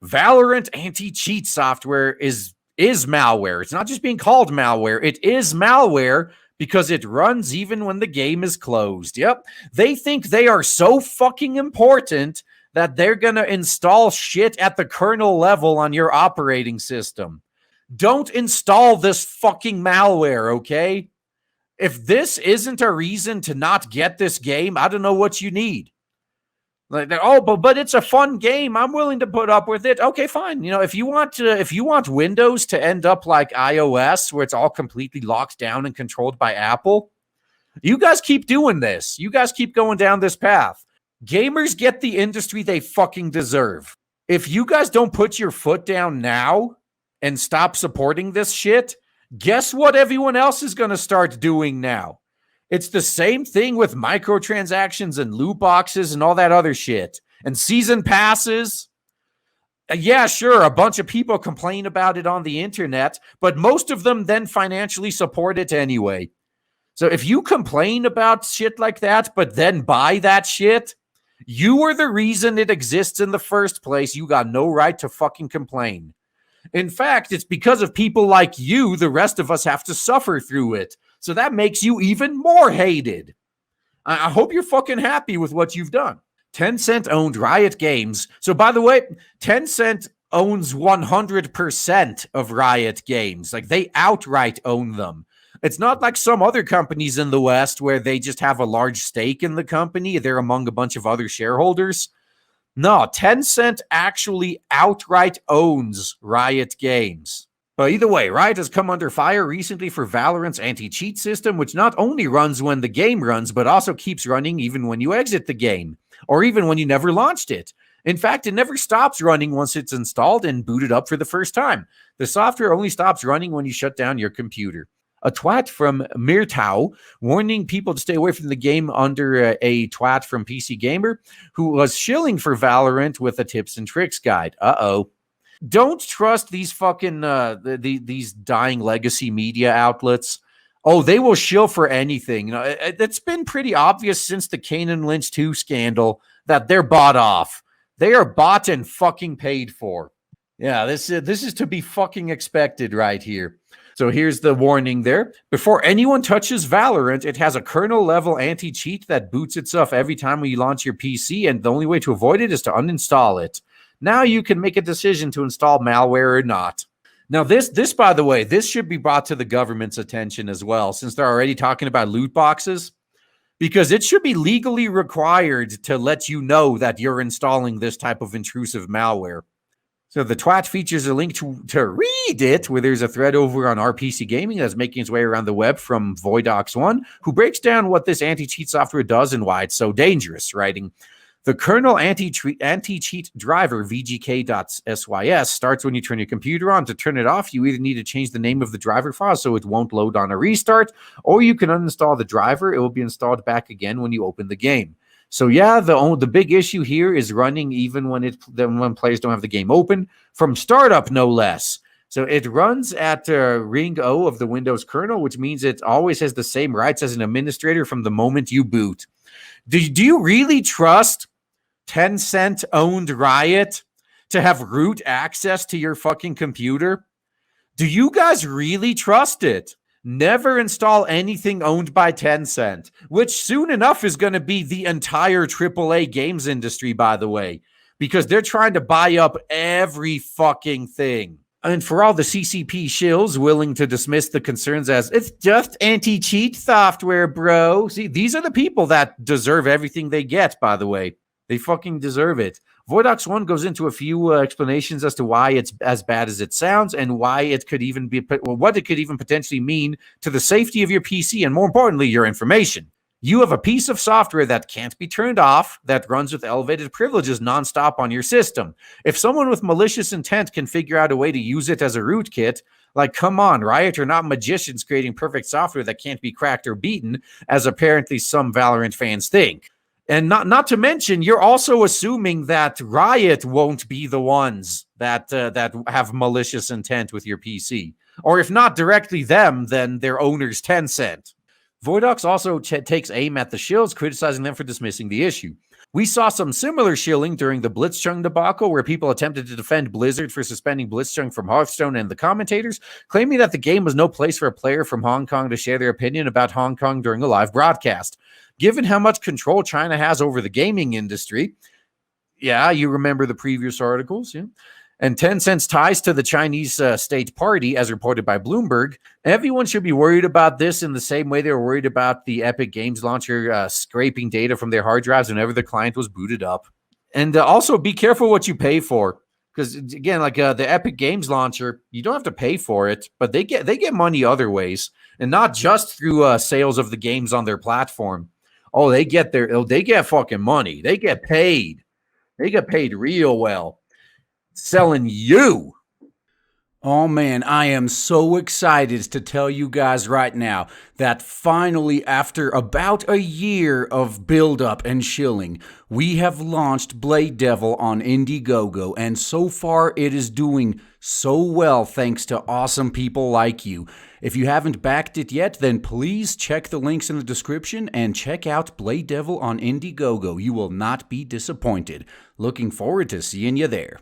Valorant anti-cheat software is malware. It's not just being called malware. It is malware because it runs even when the game is closed. Yep. They think they are so fucking important that they're going to install shit at the kernel level on your operating system. Don't install this fucking malware, okay? If this isn't a reason to not get this game, I don't know what you need. Like, oh, but it's a fun game. I'm willing to put up with it. Okay, fine. You know, if you want Windows to end up like iOS, where it's all completely locked down and controlled by Apple, you guys keep doing this. You guys keep going down this path. Gamers get the industry they fucking deserve. If you guys don't put your foot down now and stop supporting this shit, guess what everyone else is going to start doing now? It's the same thing with microtransactions and loot boxes and all that other shit. And season passes. Yeah, sure, a bunch of people complain about it on the internet, but most of them then financially support it anyway. So if you complain about shit like that, but then buy that shit, you were the reason it exists in the first place. You got no right to fucking complain. In fact, it's because of people like you, the rest of us have to suffer through it. So that makes you even more hated. I hope you're fucking happy with what you've done. Tencent owned Riot Games. So by the way, Tencent owns 100% of Riot Games. Like, they outright own them. It's not like some other companies in the West where they just have a large stake in the company. They're among a bunch of other shareholders. No, Tencent actually outright owns Riot Games. But either way, Riot has come under fire recently for Valorant's anti-cheat system, which not only runs when the game runs, but also keeps running even when you exit the game, or even when you never launched it. In fact, it never stops running once it's installed and booted up for the first time. The software only stops running when you shut down your computer. A twat from Mirtau warning people to stay away from the game under a twat from PC Gamer who was shilling for Valorant with a tips and tricks guide. Uh-oh. Don't trust these fucking these dying legacy media outlets. Oh, they will shill for anything. You know, it's been pretty obvious since the Kane and Lynch 2 scandal that they're bought off. They are bought and fucking paid for. Yeah, this is to be fucking expected right here. So here's the warning there. Before anyone touches Valorant, it has a kernel-level anti-cheat that boots itself every time you launch your PC, and the only way to avoid it is to uninstall it. Now you can make a decision to install malware or not. Now this, by the way, this should be brought to the government's attention as well, since they're already talking about loot boxes, because it should be legally required to let you know that you're installing this type of intrusive malware. So the twat features a link to read it, where there's a thread over on RPC Gaming that's making its way around the web from Voidox1, who breaks down what this anti-cheat software does and why it's so dangerous, writing, the kernel anti-cheat driver, vgk.sys, starts when you turn your computer on. To turn it off, you either need to change the name of the driver file so it won't load on a restart, or you can uninstall the driver. It will be installed back again when you open the game. So yeah, the big issue here is running even when players don't have the game open, from startup no less. So it runs at ring O of the Windows kernel, which means it always has the same rights as an administrator from the moment you boot. Do you really trust Tencent-owned Riot to have root access to your fucking computer? Do you guys really trust it? Never install anything owned by Tencent, which soon enough is going to be the entire AAA games industry, by the way, because they're trying to buy up every fucking thing. And for all the CCP shills willing to dismiss the concerns as, it's just anti-cheat software, bro. See, these are the people that deserve everything they get, by the way. They fucking deserve it. Voidox1 goes into a few explanations as to why it's as bad as it sounds and why it could even be, what it could even potentially mean to the safety of your PC and, more importantly, your information. You have a piece of software that can't be turned off, that runs with elevated privileges nonstop on your system. If someone with malicious intent can figure out a way to use it as a rootkit, like, come on, Riot are not magicians creating perfect software that can't be cracked or beaten, as apparently some Valorant fans think. And not to mention, you're also assuming that Riot won't be the ones that have malicious intent with your PC. Or if not directly them, then their owner's Tencent. Voidox also takes aim at the shills, criticizing them for dismissing the issue. We saw some similar shilling during the Blitzchung debacle, where people attempted to defend Blizzard for suspending Blitzchung from Hearthstone and the commentators, claiming that the game was no place for a player from Hong Kong to share their opinion about Hong Kong during a live broadcast. Given how much control China has over the gaming industry, yeah, you remember the previous articles, yeah, and Tencent's ties to the Chinese state party, as reported by Bloomberg, everyone should be worried about this in the same way they were worried about the Epic Games launcher scraping data from their hard drives whenever the client was booted up. And also be careful what you pay for. Because again, like the Epic Games launcher, you don't have to pay for it, but they get money other ways, and not just through sales of the games on their platform. Oh, they get fucking money. They get paid. They get paid real well. Selling you. Oh man, I am so excited to tell you guys right now that finally, after about a year of build-up and shilling, we have launched Blade Devil on Indiegogo, and so far it is doing so well thanks to awesome people like you. If you haven't backed it yet, then please check the links in the description and check out Blade Devil on Indiegogo. You will not be disappointed. Looking forward to seeing you there.